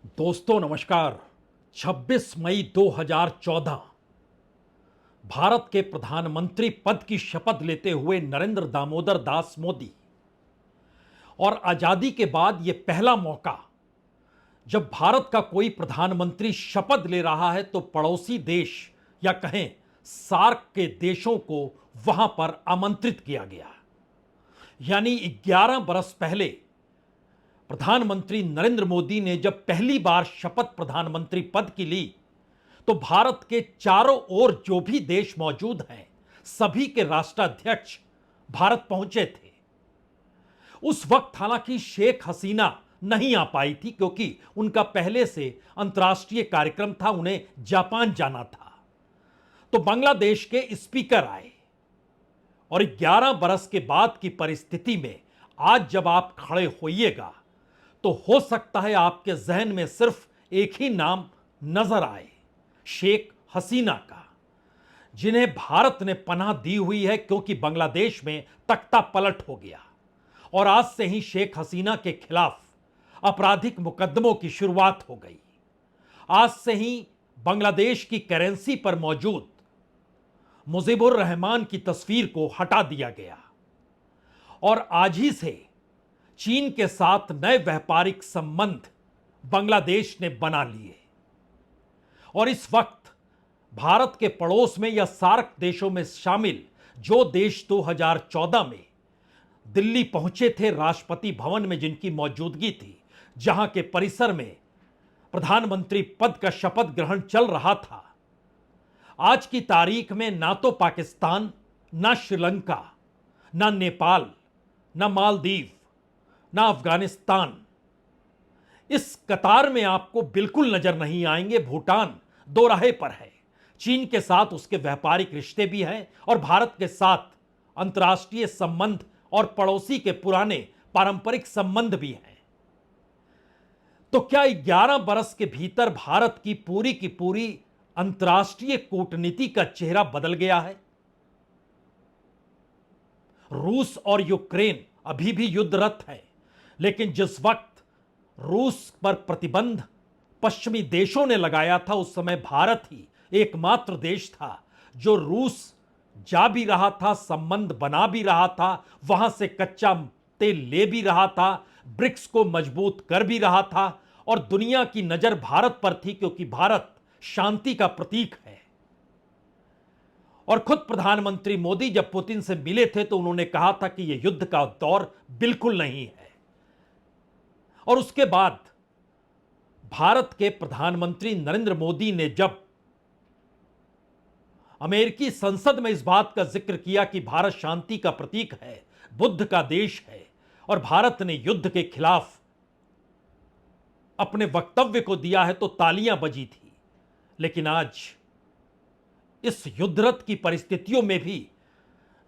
दोस्तों नमस्कार। 26 मई 2014 भारत के प्रधानमंत्री पद की शपथ लेते हुए नरेंद्र दामोदर दास मोदी और आजादी के बाद यह पहला मौका जब भारत का कोई प्रधानमंत्री शपथ ले रहा है तो पड़ोसी देश या कहें सार्क के देशों को वहां पर आमंत्रित किया गया। यानी 11 बरस पहले प्रधानमंत्री नरेंद्र मोदी ने जब पहली बार शपथ प्रधानमंत्री पद की ली तो भारत के चारों ओर जो भी देश मौजूद हैं सभी के राष्ट्राध्यक्ष भारत पहुंचे थे। उस वक्त हालांकि शेख हसीना नहीं आ पाई थी क्योंकि उनका पहले से अंतर्राष्ट्रीय कार्यक्रम था, उन्हें जापान जाना था। तो बांग्लादेश के स्पीकर आए और 11 बरस के बाद की परिस्थिति में आज जब आप खड़े होइएगा तो हो सकता है आपके जहन में सिर्फ एक ही नाम नजर आए, शेख हसीना का, जिन्हें भारत ने पनाह दी हुई है क्योंकि बांग्लादेश में तख्ता पलट हो गया और आज से ही शेख हसीना के खिलाफ आपराधिक मुकदमों की शुरुआत हो गई। आज से ही बांग्लादेश की करेंसी पर मौजूद मुजीबुर रहमान की तस्वीर को हटा दिया गया और आज ही से चीन के साथ नए व्यापारिक संबंध बांग्लादेश ने बना लिए। और इस वक्त भारत के पड़ोस में या सार्क देशों में शामिल जो देश 2014 में दिल्ली पहुंचे थे राष्ट्रपति भवन में, जिनकी मौजूदगी थी, जहां के परिसर में प्रधानमंत्री पद का शपथ ग्रहण चल रहा था, आज की तारीख में ना तो पाकिस्तान, ना श्रीलंका, ना नेपाल, ना मालदीव, ना अफगानिस्तान, इस कतार में आपको बिल्कुल नजर नहीं आएंगे। भूटान दो राहे पर है, चीन के साथ उसके व्यापारिक रिश्ते भी हैं और भारत के साथ अंतर्राष्ट्रीय संबंध और पड़ोसी के पुराने पारंपरिक संबंध भी हैं। तो क्या 11 बरस के भीतर भारत की पूरी अंतर्राष्ट्रीय कूटनीति का चेहरा बदल गया है? रूस और यूक्रेन अभी भी युद्धरत है, लेकिन जिस वक्त रूस पर प्रतिबंध पश्चिमी देशों ने लगाया था उस समय भारत ही एकमात्र देश था जो रूस जा भी रहा था, संबंध बना भी रहा था, वहां से कच्चा तेल ले भी रहा था, ब्रिक्स को मजबूत कर भी रहा था और दुनिया की नजर भारत पर थी क्योंकि भारत शांति का प्रतीक है। और खुद प्रधानमंत्री मोदी जब पुतिन से मिले थे तो उन्होंने कहा था कि यह युद्ध का दौर बिल्कुल नहीं है। और उसके बाद भारत के प्रधानमंत्री नरेंद्र मोदी ने जब अमेरिकी संसद में इस बात का जिक्र किया कि भारत शांति का प्रतीक है, बुद्ध का देश है और भारत ने युद्ध के खिलाफ अपने वक्तव्य को दिया है, तो तालियां बजी थी। लेकिन आज इस युद्धरत की परिस्थितियों में भी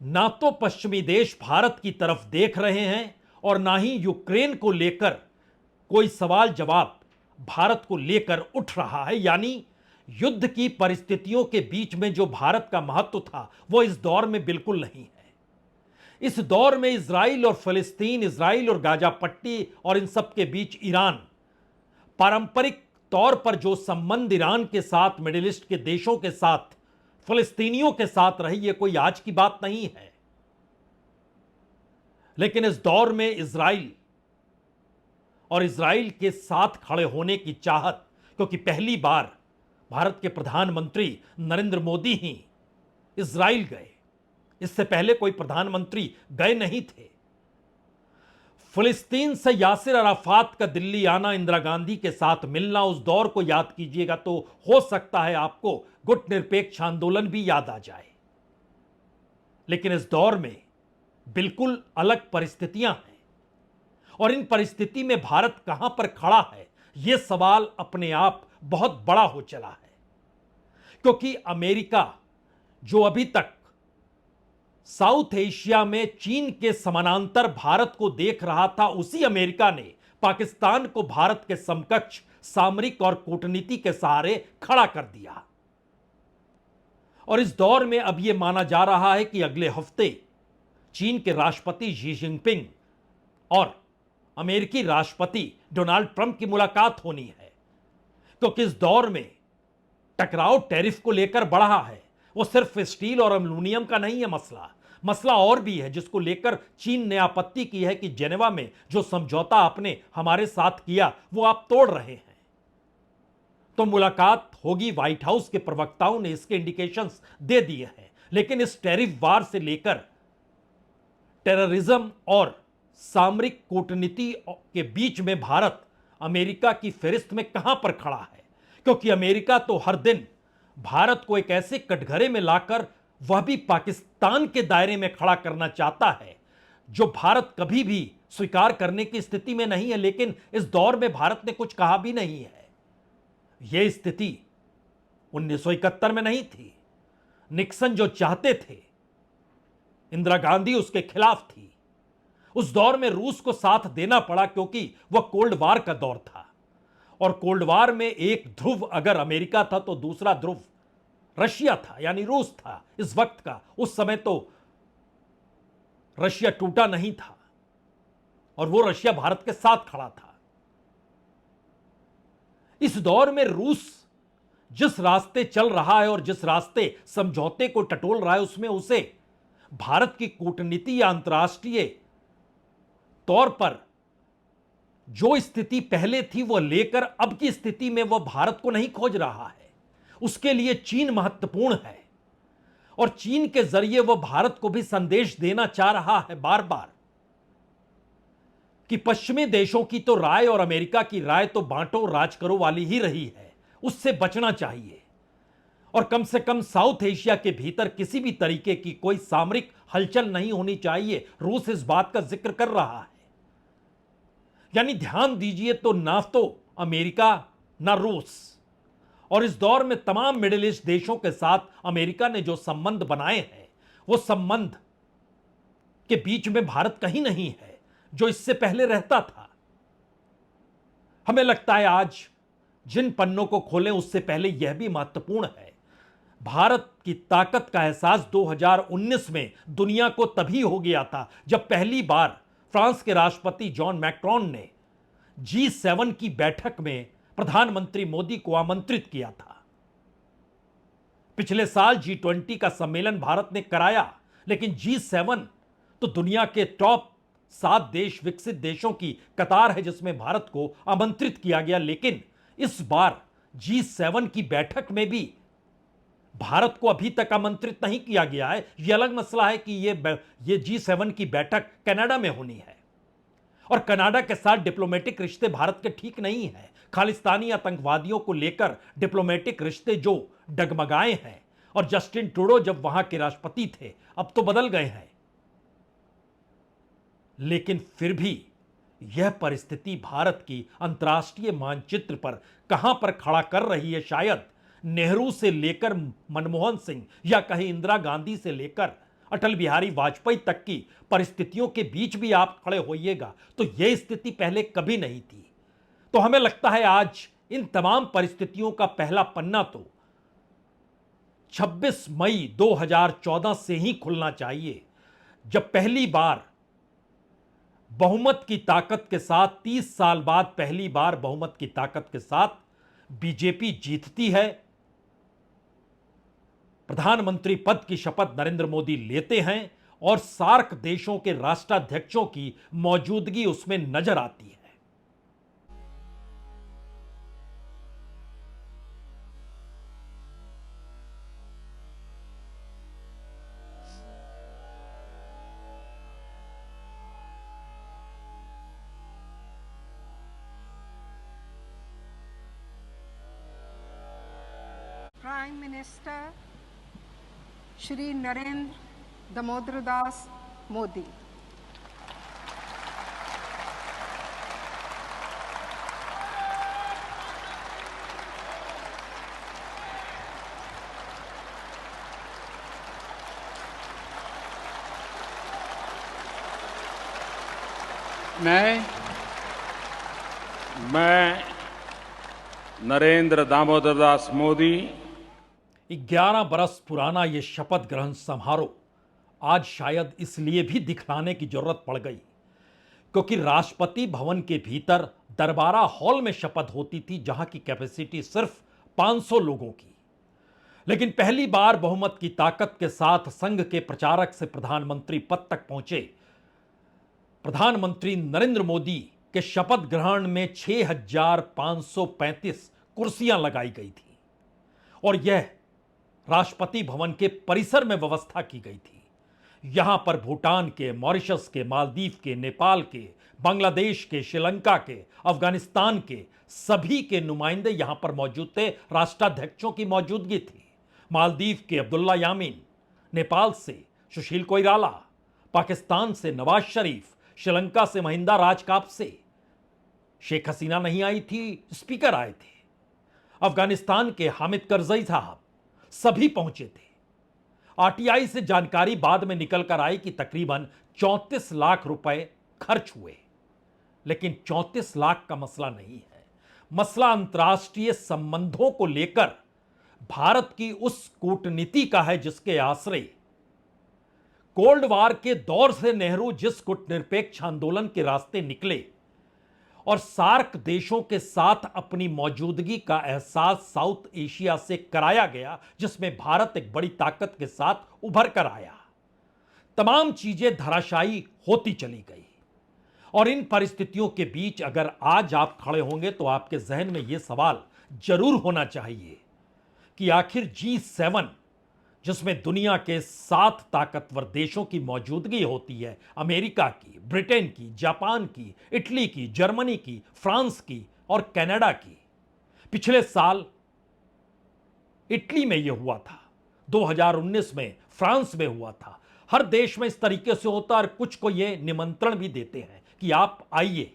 ना तो पश्चिमी देश भारत की तरफ देख रहे हैं और ना ही यूक्रेन को लेकर कोई सवाल जवाब भारत को लेकर उठ रहा है। यानी युद्ध की परिस्थितियों के बीच में जो भारत का महत्व था वो इस दौर में बिल्कुल नहीं है। इस दौर में इजराइल और फिलिस्तीन, इजराइल और गाजा पट्टी और इन सब के बीच ईरान, पारंपरिक तौर पर जो संबंध ईरान के साथ, मिडिल ईस्ट के देशों के साथ, फिलिस्तीनियों के साथ रही, ये कोई आज की बात नहीं है। लेकिन इस दौर में इजराइल और इजराइल के साथ खड़े होने की चाहत, क्योंकि पहली बार भारत के प्रधानमंत्री नरेंद्र मोदी ही इजराइल गए, इससे पहले कोई प्रधानमंत्री गए नहीं थे। फिलिस्तीन से यासिर अराफात का दिल्ली आना, इंदिरा गांधी के साथ मिलना, उस दौर को याद कीजिएगा तो हो सकता है आपको गुटनिरपेक्ष आंदोलन भी याद आ जाए। लेकिन इस दौर में बिल्कुल अलग परिस्थितियां हैं और इन परिस्थिति में भारत कहां पर खड़ा है, यह सवाल अपने आप बहुत बड़ा हो चला है। क्योंकि अमेरिका जो अभी तक साउथ एशिया में चीन के समानांतर भारत को देख रहा था, उसी अमेरिका ने पाकिस्तान को भारत के समकक्ष सामरिक और कूटनीति के सहारे खड़ा कर दिया। और इस दौर में अब यह माना जा रहा है कि अगले हफ्ते चीन के राष्ट्रपति शी जिनपिंग और अमेरिकी राष्ट्रपति डोनाल्ड ट्रंप की मुलाकात होनी है क्योंकि इस दौर में टकराव टैरिफ को लेकर बढ़ा है। वो सिर्फ स्टील और एल्यूमिनियम का नहीं है मसला, मसला और भी है जिसको लेकर चीन ने आपत्ति की है कि जेनेवा में जो समझौता आपने हमारे साथ किया वो आप तोड़ रहे हैं। तो मुलाकात होगी, व्हाइट हाउस के प्रवक्ताओं ने इसके इंडिकेशंस दे दिए हैं, लेकिन इस टैरिफ वार से लेकर टेररिज्म और सामरिक कूटनीति के बीच में भारत अमेरिका की फहरिस्त में कहां पर खड़ा है? क्योंकि अमेरिका तो हर दिन भारत को एक ऐसे कटघरे में लाकर वह भी पाकिस्तान के दायरे में खड़ा करना चाहता है जो भारत कभी भी स्वीकार करने की स्थिति में नहीं है। लेकिन इस दौर में भारत ने कुछ कहा भी नहीं है। यह स्थिति 1971 में नहीं थी। निक्सन जो चाहते थे, इंदिरा गांधी उसके खिलाफ थी। उस दौर में रूस को साथ देना पड़ा क्योंकि वह कोल्ड वार का दौर था, और कोल्ड वार में एक ध्रुव अगर अमेरिका था तो दूसरा ध्रुव रशिया था, यानी रूस था। इस वक्त का, उस समय तो रशिया टूटा नहीं था और वो रशिया भारत के साथ खड़ा था। इस दौर में रूस जिस रास्ते चल रहा है और जिस रास्ते समझौते को टटोल रहा है, उसमें उसे भारत की कूटनीति या अंतर्राष्ट्रीय तौर पर जो स्थिति पहले थी वो लेकर अब की स्थिति में वह भारत को नहीं खोज रहा है। उसके लिए चीन महत्वपूर्ण है और चीन के जरिए वह भारत को भी संदेश देना चाह रहा है बार बार कि पश्चिमी देशों की तो राय और अमेरिका की राय तो बांटो राज करो वाली ही रही है, उससे बचना चाहिए। और कम से कम साउथ एशिया के भीतर किसी भी तरीके की कोई सामरिक हलचल नहीं होनी चाहिए। रूस इस बात का जिक्र कर रहा है। यानी ध्यान दीजिए, तो ना तो अमेरिका ना रूस, और इस दौर में तमाम मिडिल ईस्ट देशों के साथ अमेरिका ने जो संबंध बनाए हैं वो संबंध के बीच में भारत कहीं नहीं है जो इससे पहले रहता था। हमें लगता है आज जिन पन्नों को खोलें उससे पहले यह भी महत्वपूर्ण है, भारत की ताकत का एहसास 2019 में दुनिया को तभी हो गया था जब पहली बार फ्रांस के राष्ट्रपति जॉन मैक्रोन ने G7 की बैठक में प्रधानमंत्री मोदी को आमंत्रित किया था। पिछले साल G20 का सम्मेलन भारत ने कराया, लेकिन G7 तो दुनिया के टॉप 7 देश, विकसित देशों की कतार है जिसमें भारत को आमंत्रित किया गया। लेकिन इस बार G7 की बैठक में भी भारत को अभी तक आमंत्रित नहीं किया गया है। यह अलग मसला है कि ये G7 की बैठक कनाडा में होनी है, और कनाडा के साथ डिप्लोमेटिक रिश्ते भारत के ठीक नहीं है। खालिस्तानी आतंकवादियों को लेकर डिप्लोमेटिक रिश्ते जो डगमगाए हैं, और जस्टिन ट्रूडो जब वहां के राष्ट्रपति थे, अब तो बदल गए हैं, लेकिन फिर भी यह परिस्थिति भारत की अंतर्राष्ट्रीय मानचित्र पर कहां पर खड़ा कर रही है। शायद नेहरू से लेकर मनमोहन सिंह, या कहीं इंदिरा गांधी से लेकर अटल बिहारी वाजपेयी तक की परिस्थितियों के बीच भी आप खड़े होइएगा तो यह स्थिति पहले कभी नहीं थी। तो हमें लगता है आज इन तमाम परिस्थितियों का पहला पन्ना तो 26 मई 2014 से ही खुलना चाहिए, जब पहली बार बहुमत की ताकत के साथ, 30 साल बाद पहली बार बहुमत की ताकत के साथ बीजेपी जीतती है। प्रधानमंत्री पद की शपथ नरेंद्र मोदी लेते हैं और सार्क देशों के राष्ट्राध्यक्षों की मौजूदगी उसमें नजर आती है। Prime minister Shri Narendra Damodar Das Modi. मैं नरेंद्र दामोदर दास मोदी 11 बरस पुराना यह शपथ ग्रहण समारोह आज शायद इसलिए भी दिखलाने की जरूरत पड़ गई क्योंकि राष्ट्रपति भवन के भीतर दरबारा हॉल में शपथ होती थी, जहां की कैपेसिटी सिर्फ 500 लोगों की। लेकिन पहली बार बहुमत की ताकत के साथ संघ के प्रचारक से प्रधानमंत्री पद तक पहुंचे प्रधानमंत्री नरेंद्र मोदी के शपथ ग्रहण में 6,535 कुर्सियां लगाई गई थी और यह राष्ट्रपति भवन के परिसर में व्यवस्था की गई थी। यहां पर भूटान के, मॉरिशस के, मालदीव के, नेपाल के, बांग्लादेश के, श्रीलंका के, अफगानिस्तान के सभी के नुमाइंदे यहां पर मौजूद थे। राष्ट्राध्यक्षों की मौजूदगी थी। मालदीव के अब्दुल्ला यामीन, नेपाल से सुशील कोइराला, पाकिस्तान से नवाज शरीफ, श्रीलंका से महिंदा राजकापसे, शेख हसीना नहीं आई थी, स्पीकर आए थे। अफगानिस्तान के हामिद करजई साहब सभी पहुंचे थे। आरटीआई से जानकारी बाद में निकल कर आई कि तकरीबन 34 लाख रुपए खर्च हुए। लेकिन 34 लाख का मसला नहीं है। मसला अंतर्राष्ट्रीय संबंधों को लेकर भारत की उस कूटनीति का है जिसके आश्रय कोल्ड वार के दौर से नेहरू जिस कूटनिरपेक्ष आंदोलन के रास्ते निकले और सार्क देशों के साथ अपनी मौजूदगी का एहसास साउथ एशिया से कराया गया, जिसमें भारत एक बड़ी ताकत के साथ उभर कर आया, तमाम चीजें धराशायी होती चली गई। और इन परिस्थितियों के बीच अगर आज आप खड़े होंगे तो आपके जहन में यह सवाल जरूर होना चाहिए कि आखिर G7, जिसमें दुनिया के 7 ताकतवर देशों की मौजूदगी होती है, अमेरिका की, ब्रिटेन की, जापान की, इटली की, जर्मनी की, फ्रांस की और कनाडा की। पिछले साल इटली में यह हुआ था, 2019 में फ्रांस में हुआ था। हर देश में इस तरीके से होता है और कुछ को यह निमंत्रण भी देते हैं कि आप आइए।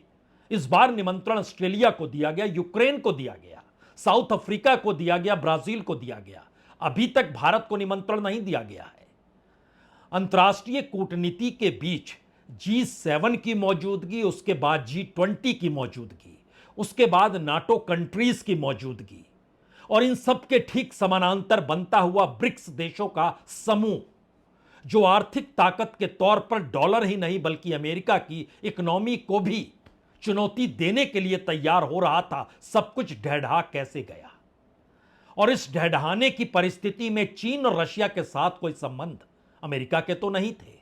इस बार निमंत्रण ऑस्ट्रेलिया को दिया गया, यूक्रेन को दिया गया, साउथ अफ्रीका को दिया गया, ब्राजील को दिया गया। अभी तक भारत को निमंत्रण नहीं दिया गया है। अंतर्राष्ट्रीय कूटनीति के बीच G7 की मौजूदगी, उसके बाद G20 की मौजूदगी, उसके बाद नाटो कंट्रीज की मौजूदगी और इन सब के ठीक समानांतर बनता हुआ ब्रिक्स देशों का समूह, जो आर्थिक ताकत के तौर पर डॉलर ही नहीं बल्कि अमेरिका की इकोनॉमी को भी चुनौती देने के लिए तैयार हो रहा था। सब कुछ ढहढा कैसे गया। और इस ढहढाने की परिस्थिति में चीन और रशिया के साथ कोई संबंध अमेरिका के तो नहीं थे,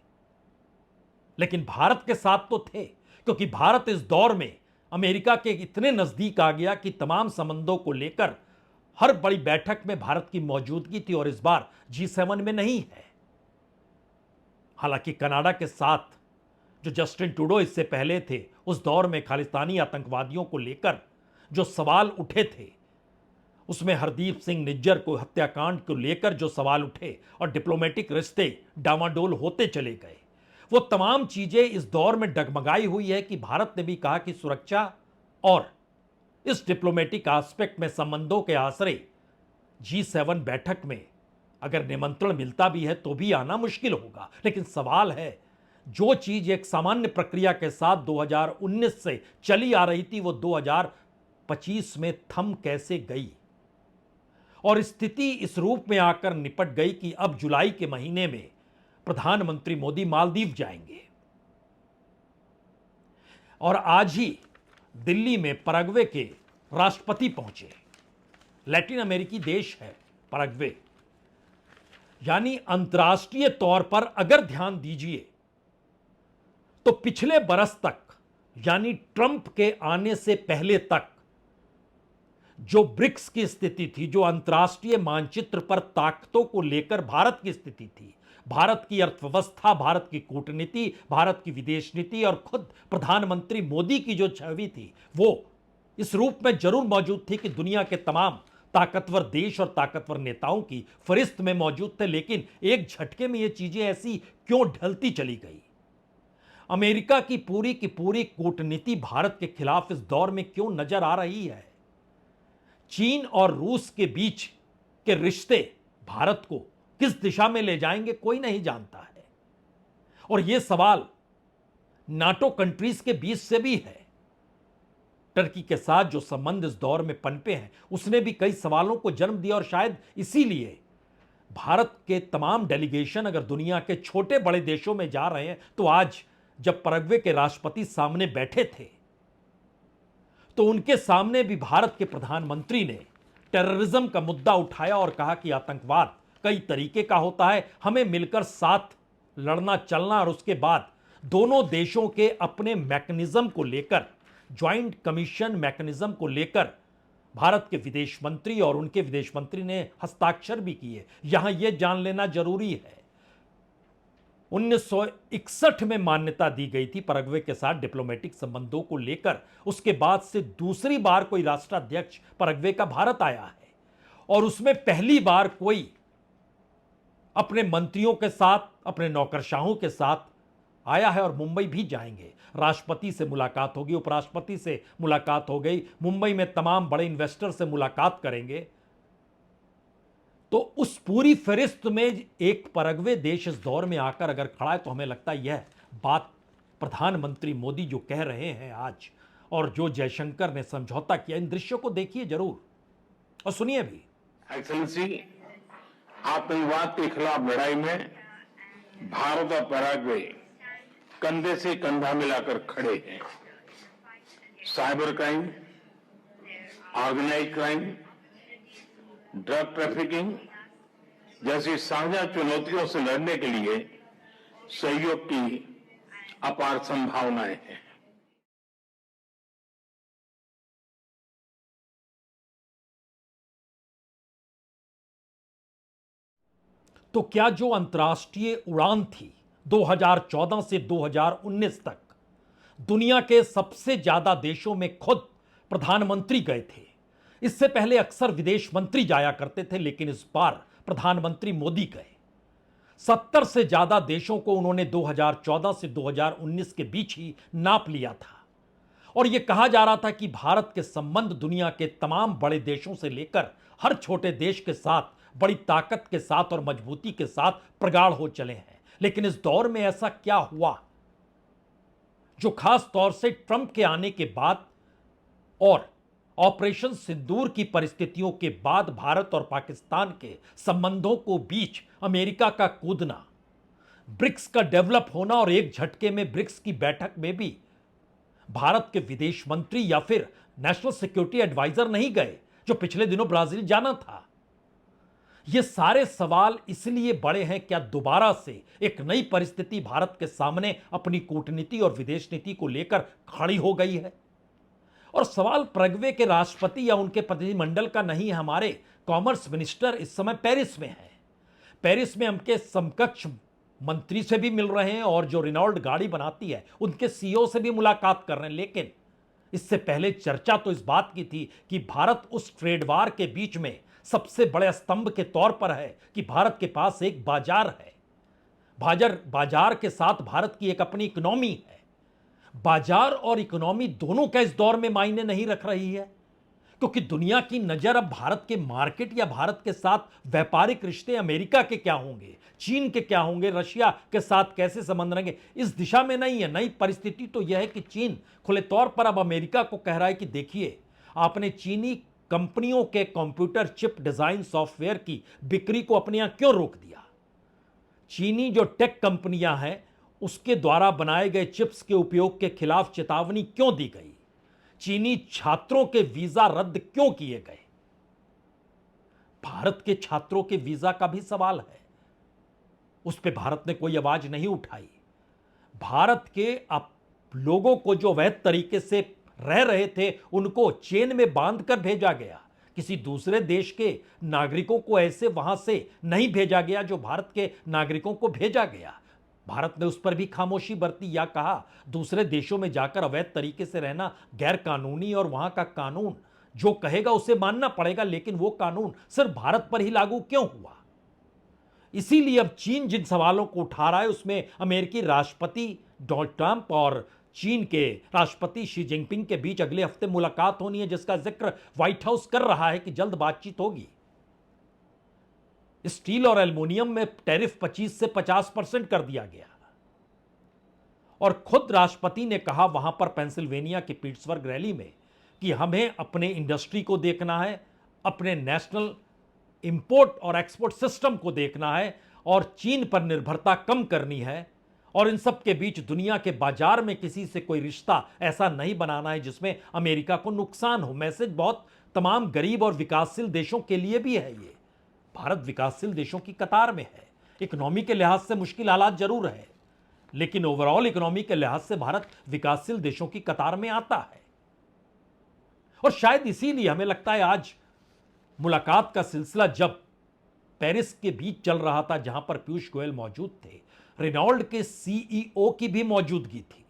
लेकिन भारत के साथ तो थे, क्योंकि भारत इस दौर में अमेरिका के इतने नजदीक आ गया कि तमाम संबंधों को लेकर हर बड़ी बैठक में भारत की मौजूदगी थी और इस बार G7 में नहीं है। हालांकि कनाडा के साथ जो जस्टिन ट्रूडो इससे पहले थे, उस दौर में खालिस्तानी आतंकवादियों को लेकर जो सवाल उठे थे, उसमें हरदीप सिंह निज्जर को हत्याकांड को लेकर जो सवाल उठे और डिप्लोमेटिक रिश्ते डामाडोल होते चले गए, वो तमाम चीजें इस दौर में डगमगाई हुई है कि भारत ने भी कहा कि सुरक्षा और इस डिप्लोमेटिक एस्पेक्ट में संबंधों के आश्रय G7 बैठक में अगर निमंत्रण मिलता भी है तो भी आना मुश्किल होगा। लेकिन सवाल है, जो चीज एक सामान्य प्रक्रिया के साथ 2019 से चली आ रही थी, वो 2025 में थम कैसे गई और स्थिति इस रूप में आकर निपट गई कि अब जुलाई के महीने में प्रधानमंत्री मोदी मालदीव जाएंगे। और आज ही दिल्ली में पैराग्वे के राष्ट्रपति पहुंचे। लैटिन अमेरिकी देश है पैराग्वे। यानी अंतर्राष्ट्रीय तौर पर अगर ध्यान दीजिए तो पिछले बरस तक, यानी ट्रंप के आने से पहले तक, जो ब्रिक्स की स्थिति थी, जो अंतर्राष्ट्रीय मानचित्र पर ताकतों को लेकर भारत की स्थिति थी, भारत की अर्थव्यवस्था, भारत की कूटनीति, भारत की विदेश नीति और खुद प्रधानमंत्री मोदी की जो छवि थी, वो इस रूप में जरूर मौजूद थी कि दुनिया के तमाम ताकतवर देश और ताकतवर नेताओं की फहरिस्त में मौजूद थे। लेकिन एक झटके में ये चीजें ऐसी क्यों ढलती चली गई? अमेरिका की पूरी कूटनीति भारत के खिलाफ इस दौर में क्यों नजर आ रही है? चीन और रूस के बीच के रिश्ते भारत को किस दिशा में ले जाएंगे कोई नहीं जानता है। और यह सवाल नाटो कंट्रीज के बीच से भी है। टर्की के साथ जो संबंध इस दौर में पनपे हैं, उसने भी कई सवालों को जन्म दिया और शायद इसीलिए भारत के तमाम डेलीगेशन अगर दुनिया के छोटे बड़े देशों में जा रहे हैं, तो आज जब पैराग्वे के राष्ट्रपति सामने बैठे थे तो उनके सामने भी भारत के प्रधानमंत्री ने टेररिज्म का मुद्दा उठाया और कहा कि आतंकवाद कई तरीके का होता है, हमें मिलकर साथ लड़ना चलना, और उसके बाद दोनों देशों के अपने मैकेनिज्म को लेकर, ज्वाइंट कमीशन मैकेनिज्म को लेकर भारत के विदेश मंत्री और उनके विदेश मंत्री ने हस्ताक्षर भी किए। यहां यह जान लेना जरूरी है, 1961 में मान्यता दी गई थी पैराग्वे के साथ डिप्लोमेटिक संबंधों को लेकर। उसके बाद से दूसरी बार कोई राष्ट्राध्यक्ष पैराग्वे का भारत आया है और उसमें पहली बार कोई अपने मंत्रियों के साथ, अपने नौकरशाहों के साथ आया है और मुंबई भी जाएंगे। राष्ट्रपति से मुलाकात होगी, उपराष्ट्रपति से मुलाकात हो गई, मुंबई में तमाम बड़े इन्वेस्टर से मुलाकात करेंगे। तो उस पूरी फहरिस्त में एक पैराग्वे देश इस दौर में आकर अगर खड़ा है तो हमें लगता है यह बात प्रधानमंत्री मोदी जो कह रहे हैं आज, और जो जयशंकर ने समझौता किया, इन दृश्यों को देखिए जरूर और सुनिए भी। एक्सेलेंसी, आतंकवाद के खिलाफ लड़ाई में भारत और पैराग्वे कंधे से कंधा मिलाकर खड़े हैं। Cyber crime, organised crime, drug trafficking जैसी साझा चुनौतियों से लड़ने के लिए सहयोग की अपार संभावनाएं हैं। तो क्या जो अंतर्राष्ट्रीय उड़ान थी 2014 से 2019 तक, दुनिया के सबसे ज्यादा देशों में खुद प्रधानमंत्री गए थे। इससे पहले अक्सर विदेश मंत्री जाया करते थे, लेकिन इस बार प्रधानमंत्री मोदी गए। 70 से ज्यादा देशों को उन्होंने 2014 से 2019 के बीच ही नाप लिया था और यह कहा जा रहा था कि भारत के संबंध दुनिया के तमाम बड़े देशों से लेकर हर छोटे देश के साथ बड़ी ताकत के साथ और मजबूती के साथ प्रगाढ़ हो चले हैं। लेकिन इस दौर में ऐसा क्या हुआ जो खास तौर से ट्रंप के आने के बाद और ऑपरेशन सिंदूर की परिस्थितियों के बाद भारत और पाकिस्तान के संबंधों को बीच अमेरिका का कूदना, ब्रिक्स का डेवलप होना और एक झटके में ब्रिक्स की बैठक में भी भारत के विदेश मंत्री या फिर नेशनल सिक्योरिटी एडवाइजर नहीं गए जो पिछले दिनों ब्राजील जाना था। ये सारे सवाल इसलिए बड़े हैं, क्या दोबारा से एक नई परिस्थिति भारत के सामने अपनी कूटनीति और विदेश नीति को लेकर खड़ी हो गई है? और सवाल पैराग्वे के राष्ट्रपति या उनके प्रतिनिधिमंडल का नहीं है, हमारे कॉमर्स मिनिस्टर इस समय पेरिस में है। पेरिस में उनके समकक्ष मंत्री से भी मिल रहे हैं और जो रिनॉल्ट गाड़ी बनाती है उनके सीईओ से भी मुलाकात कर रहे हैं। लेकिन इससे पहले चर्चा तो इस बात की थी कि भारत उस ट्रेड वार के बीच में सबसे बड़े स्तंभ के तौर पर है कि भारत के पास एक बाजार है, बाजार के साथ भारत की एक अपनी इकोनॉमी है। बाजार और इकोनॉमी दोनों का इस दौर में मायने नहीं रख रही है, क्योंकि दुनिया की नजर अब भारत के मार्केट या भारत के साथ व्यापारिक रिश्ते अमेरिका के क्या होंगे, चीन के क्या होंगे, रशिया के साथ कैसे संबंध रहेंगे, इस दिशा में नहीं है। नई परिस्थिति तो यह है कि चीन खुले तौर पर अब अमेरिका को कह रहा है कि देखिए, आपने चीनी कंपनियों के कंप्यूटर चिप डिजाइन सॉफ्टवेयर की बिक्री को अपने यहां क्यों रोक दिया? चीनी जो टेक कंपनियां हैं उसके द्वारा बनाए गए चिप्स के उपयोग के खिलाफ चेतावनी क्यों दी गई? चीनी छात्रों के वीजा रद्द क्यों किए गए? भारत के छात्रों के वीजा का भी सवाल है, उस पर भारत ने कोई आवाज नहीं उठाई। भारत के लोगों को जो अवैध तरीके से रह रहे थे उनको चेन में बांधकर भेजा गया, किसी दूसरे देश के नागरिकों को ऐसे वहां से नहीं भेजा गया जो भारत के नागरिकों को भेजा गया। भारत ने उस पर भी खामोशी बरती या कहा दूसरे देशों में जाकर अवैध तरीके से रहना गैर कानूनी और वहां का कानून जो कहेगा उसे मानना पड़ेगा, लेकिन वो कानून सिर्फ भारत पर ही लागू क्यों हुआ? इसीलिए अब चीन जिन सवालों को उठा रहा है उसमें अमेरिकी राष्ट्रपति डोनाल्ड ट्रंप और चीन के राष्ट्रपति शी जिनपिंग के बीच अगले हफ्ते मुलाकात होनी है, जिसका जिक्र व्हाइट हाउस कर रहा है कि जल्द बातचीत होगी। स्टील और एल्युमिनियम में टैरिफ 25 से 50% कर दिया गया और खुद राष्ट्रपति ने कहा वहां पर पेंसिल्वेनिया की पिट्सबर्ग रैली में कि हमें अपने इंडस्ट्री को देखना है, अपने नेशनल इंपोर्ट और एक्सपोर्ट सिस्टम को देखना है और चीन पर निर्भरता कम करनी है और इन सब के बीच दुनिया के बाजार में किसी से कोई रिश्ता ऐसा नहीं बनाना है जिसमें अमेरिका को नुकसान हो। मैसेज बहुत तमाम गरीब और विकासशील देशों के लिए भी है। ये भारत विकासशील देशों की कतार में है। इकोनॉमी के लिहाज से मुश्किल हालात जरूर है, लेकिन ओवरऑल इकोनॉमी के लिहाज से भारत विकासशील देशों की कतार में आता है। और शायद इसीलिए हमें लगता है आज मुलाकात का सिलसिला जब पेरिस के बीच चल रहा था, जहां पर पीयूष गोयल मौजूद थे, रेनॉल्ड के सीईओ की भी मौजूदगी थी,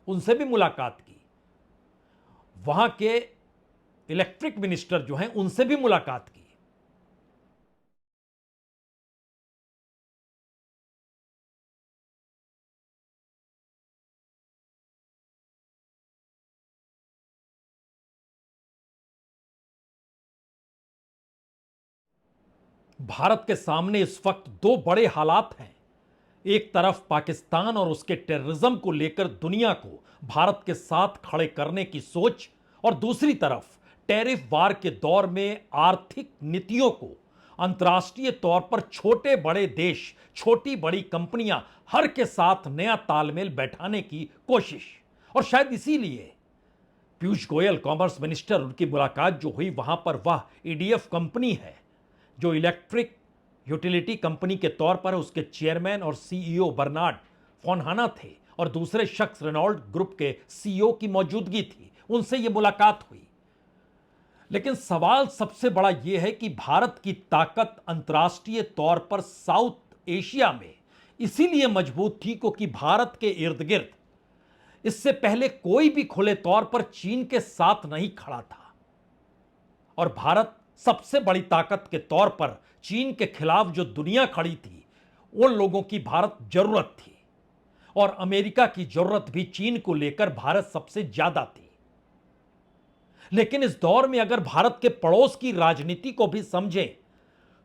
उनसे भी मुलाकात की, वहां के इलेक्ट्रिक मिनिस्टर जो हैं उनसे भी मुलाकात की। भारत के सामने इस वक्त दो बड़े हालात हैं। एक तरफ पाकिस्तान और उसके टेररिज्म को लेकर दुनिया को भारत के साथ खड़े करने की सोच, और दूसरी तरफ टैरिफ वार के दौर में आर्थिक नीतियों को अंतर्राष्ट्रीय तौर पर छोटे बड़े देश, छोटी बड़ी कंपनियां हर के साथ नया तालमेल बैठाने की कोशिश। और शायद इसीलिए पीयूष गोयल कॉमर्स मिनिस्टर, उनकी मुलाकात जो हुई वहां पर, वह ईडीएफ कंपनी है जो इलेक्ट्रिक यूटिलिटी कंपनी के तौर पर उसके चेयरमैन और सीईओ बर्नार्ड फोनहाना थे, और दूसरे शख्स रेनॉल्ड ग्रुप के सीईओ की मौजूदगी थी, उनसे यह मुलाकात हुई। लेकिन सवाल सबसे बड़ा यह है कि भारत की ताकत अंतर्राष्ट्रीय तौर पर साउथ एशिया में इसीलिए मजबूत थी क्योंकि भारत के इर्द गिर्द इससे पहले कोई भी खुले तौर पर चीन के साथ नहीं खड़ा था, और भारत सबसे बड़ी ताकत के तौर पर चीन के खिलाफ जो दुनिया खड़ी थी, उन लोगों की भारत जरूरत थी, और अमेरिका की जरूरत भी चीन को लेकर भारत सबसे ज्यादा थी। लेकिन इस दौर में अगर भारत के पड़ोस की राजनीति को भी समझें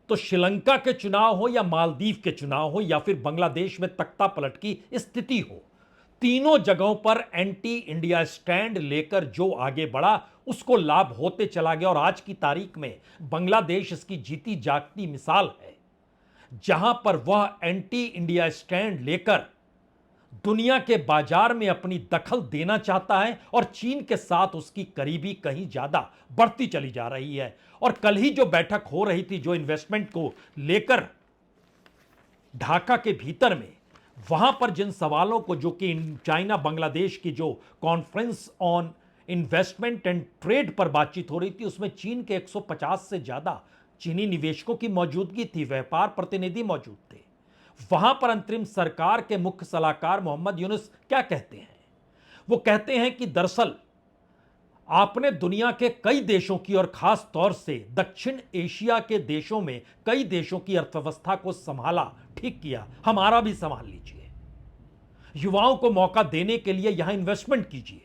तो श्रीलंका के चुनाव हो या मालदीव के चुनाव हो या फिर बांग्लादेश में तख्ता पलट की स्थिति हो, तीनों जगहों पर एंटी इंडिया स्टैंड लेकर जो आगे बढ़ा उसको लाभ होते चला गया। और आज की तारीख में बांग्लादेश इसकी जीती जागती मिसाल है, जहां पर वह एंटी इंडिया स्टैंड लेकर दुनिया के बाजार में अपनी दखल देना चाहता है, और चीन के साथ उसकी करीबी कहीं ज्यादा बढ़ती चली जा रही है। और कल ही जो बैठक हो रही थी, जो इन्वेस्टमेंट को लेकर ढाका के भीतर में, वहां पर जिन सवालों को, जो कि चाइना बांग्लादेश की जो conference on investment and trade पर बातचीत हो रही थी, उसमें चीन के 150 से ज्यादा चीनी निवेशकों की मौजूदगी थी, व्यापार प्रतिनिधि मौजूद थे। वहां पर अंतरिम सरकार के मुख्य सलाहकार मोहम्मद यूनुस क्या कहते हैं? वो कहते हैं कि दरअसल आपने दुनिया के कई देशों की, और खास तौर से दक्षिण एशिया के देशों में कई देशों की अर्थव्यवस्था को संभाला, ठीक किया, हमारा भी संभाल लीजिए। युवाओं को मौका देने के लिए यहां इन्वेस्टमेंट कीजिए।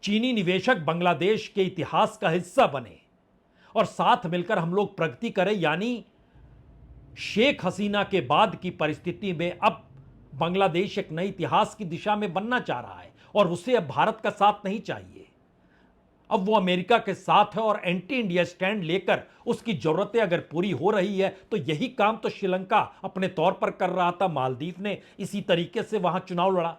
चीनी निवेशक बांग्लादेश के इतिहास का हिस्सा बने और साथ मिलकर हम लोग प्रगति करें। यानी शेख हसीना के बाद की परिस्थिति में अब बांग्लादेश एक नई इतिहास की दिशा में बनना चाह रहा है, और उसे अब भारत का साथ नहीं चाहिए। अब वो अमेरिका के साथ है, और एंटी इंडिया स्टैंड लेकर उसकी जरूरतें अगर पूरी हो रही है तो यही काम तो श्रीलंका अपने तौर पर कर रहा था। मालदीव ने इसी तरीके से वहां चुनाव लड़ा,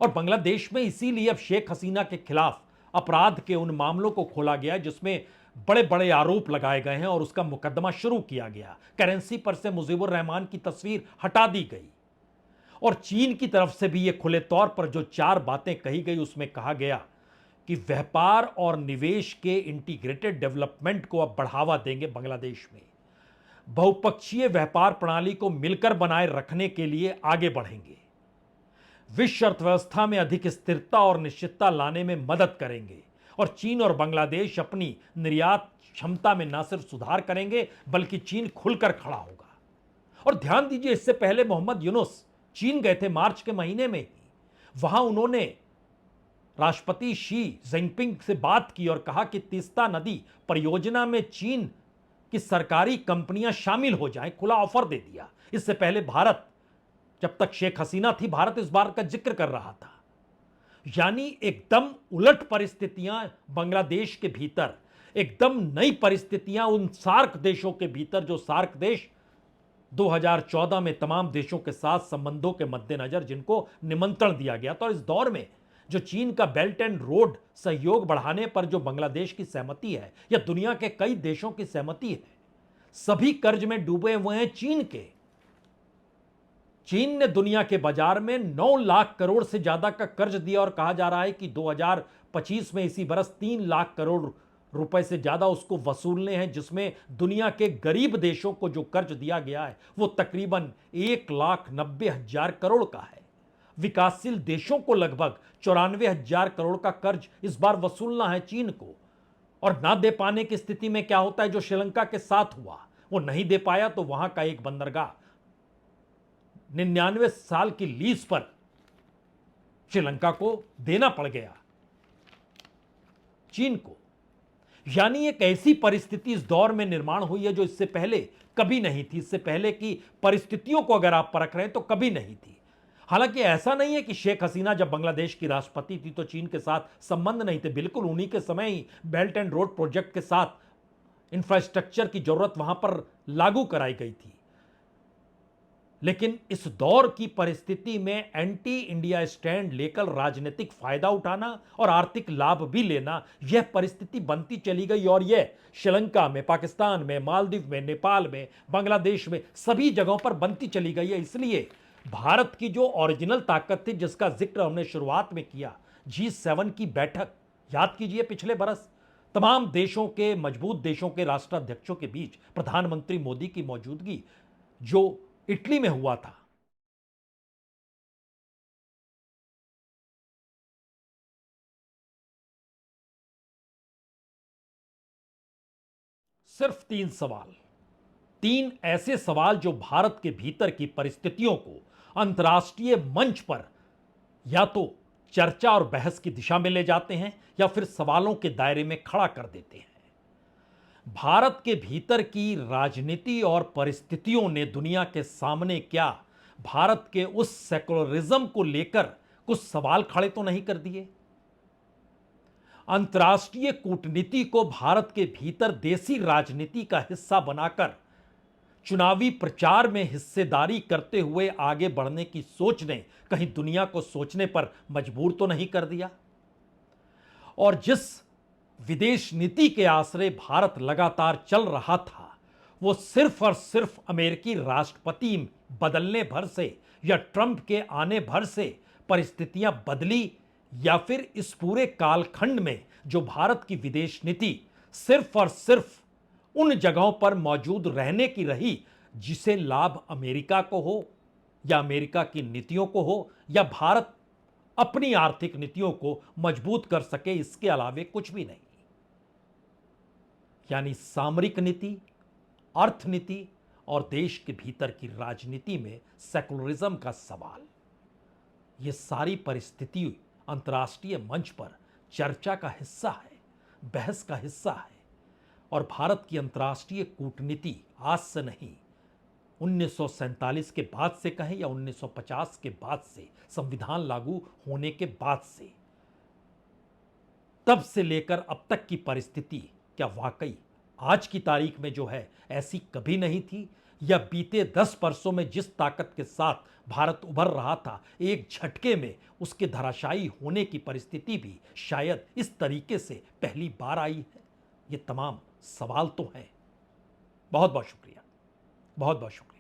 और बांग्लादेश में इसीलिए अब शेख हसीना के खिलाफ अपराध के उन मामलों को खोला गया जिसमें बड़े बड़े आरोप लगाए गए हैं, और उसका मुकदमा शुरू किया गया। करेंसी पर से मुजीबुर रहमान की तस्वीर हटा दी गई, और चीन की तरफ से भी यह खुले तौर पर जो 4 बातें कही गई, उसमें कहा गया कि व्यापार और निवेश के इंटीग्रेटेड डेवलपमेंट को अब बढ़ावा देंगे बांग्लादेश में, बहुपक्षीय व्यापार प्रणाली को मिलकर बनाए रखने के लिए आगे बढ़ेंगे, विश्व अर्थव्यवस्था में अधिक स्थिरता और निश्चितता लाने में मदद करेंगे, और चीन और बांग्लादेश अपनी निर्यात क्षमता में न सिर्फ सुधार करेंगे बल्कि चीन खुलकर खड़ा होगा। और ध्यान दीजिए, इससे पहले मोहम्मद यूनुस चीन गए थे मार्च के महीने में ही। वहां उन्होंने राष्ट्रपति शी जिनपिंग से बात की और कहा कि तीस्ता नदी परियोजना में चीन की सरकारी कंपनियां शामिल हो जाएं, खुला ऑफर दे दिया। इससे पहले भारत, जब तक शेख हसीना थी, भारत इस बात का जिक्र कर रहा था। यानी एकदम उलट परिस्थितियां बांग्लादेश के भीतर, एकदम नई परिस्थितियां उन सार्क देशों के भीतर, जो सार्क देश 2014 में तमाम देशों के साथ संबंधों के मद्देनजर जिनको निमंत्रण दिया गया था। और इस दौर में जो चीन का बेल्ट एंड रोड सहयोग बढ़ाने पर जो बांग्लादेश की सहमति है या दुनिया के कई देशों की सहमति है, सभी कर्ज में डूबे हुए हैं चीन के। चीन ने दुनिया के बाजार में 9 लाख करोड़ से ज्यादा का कर्ज दिया और कहा जा रहा है कि 2025 में इसी बरस 3 लाख करोड़ रुपए से ज्यादा उसको वसूलने हैं, जिसमें दुनिया के गरीब देशों को जो कर्ज दिया गया है वो तकरीबन 1,90,000 करोड़ का है। विकासशील देशों को लगभग 94,000 करोड़ का कर्ज इस बार वसूलना है चीन को। और ना दे पाने की स्थिति में क्या होता है, जो श्रीलंका के साथ हुआ, वो नहीं दे पाया तो वहां का एक बंदरगाह 99 साल की लीज पर श्रीलंका को देना पड़ गया चीन को। यानी एक ऐसी परिस्थिति इस दौर में निर्माण हुई है जो इससे पहले कभी नहीं थी। इससे पहले की परिस्थितियों को अगर आप परख रहे हैं तो कभी नहीं थी। हालांकि ऐसा नहीं है कि शेख हसीना जब बांग्लादेश की राष्ट्रपति थी तो चीन के साथ संबंध नहीं थे। बिल्कुल उन्हीं के समय ही बेल्ट एंड रोड प्रोजेक्ट के साथ इंफ्रास्ट्रक्चर की जरूरत वहां पर लागू कराई गई थी। लेकिन इस दौर की परिस्थिति में एंटी इंडिया स्टैंड लेकर राजनीतिक फायदा उठाना और आर्थिक लाभ भी लेना, यह परिस्थिति बनती चली गई। और यह श्रीलंका में, पाकिस्तान में, मालदीव में, नेपाल में, बांग्लादेश में सभी जगहों पर बनती चली गई है। इसलिए भारत की जो ओरिजिनल ताकत थी, जिसका जिक्र हमने शुरुआत में किया, G7 की बैठक याद कीजिए पिछले बरस, तमाम देशों के, मजबूत देशों के राष्ट्राध्यक्षों के बीच प्रधानमंत्री मोदी की मौजूदगी जो इटली में हुआ था। सिर्फ 3 सवाल, 3 ऐसे सवाल जो भारत के भीतर की परिस्थितियों को अंतर्राष्ट्रीय मंच पर या तो चर्चा और बहस की दिशा में ले जाते हैं या फिर सवालों के दायरे में खड़ा कर देते हैं। भारत के भीतर की राजनीति और परिस्थितियों ने दुनिया के सामने क्या भारत के उस सेकुलरिज्म को लेकर कुछ सवाल खड़े तो नहीं कर दिए? अंतर्राष्ट्रीय कूटनीति को भारत के भीतर देसी राजनीति का हिस्सा बनाकर चुनावी प्रचार में हिस्सेदारी करते हुए आगे बढ़ने की सोच ने कहीं दुनिया को सोचने पर मजबूर तो नहीं कर दिया? और जिस विदेश नीति के आश्रय भारत लगातार चल रहा था, वो सिर्फ और सिर्फ अमेरिकी राष्ट्रपति बदलने भर से या ट्रंप के आने भर से परिस्थितियां बदली, या फिर इस पूरे कालखंड में जो भारत की विदेश नीति सिर्फ और सिर्फ उन जगहों पर मौजूद रहने की रही जिसे लाभ अमेरिका को हो या अमेरिका की नीतियों को हो या भारत अपनी आर्थिक नीतियों को मजबूत कर सके, इसके अलावे कुछ भी नहीं। यानी सामरिक नीति, अर्थनीति और देश के भीतर की राजनीति में सेकुलरिज्म का सवाल, यह सारी परिस्थिति अंतर्राष्ट्रीय मंच पर चर्चा का हिस्सा है, बहस का हिस्सा है। और भारत की अंतर्राष्ट्रीय कूटनीति आज से नहीं, 1947 के बाद से कहें या 1950 के बाद से, संविधान लागू होने के बाद से, तब से लेकर अब तक की परिस्थिति क्या वाकई आज की तारीख में जो है ऐसी कभी नहीं थी? या बीते 10 वर्षों में जिस ताकत के साथ भारत उभर रहा था, एक झटके में उसके धराशायी होने की परिस्थिति भी शायद इस तरीके से पहली बार आई है? ये तमाम सवाल तो हैं। बहुत बहुत शुक्रिया, बहुत बहुत शुक्रिया।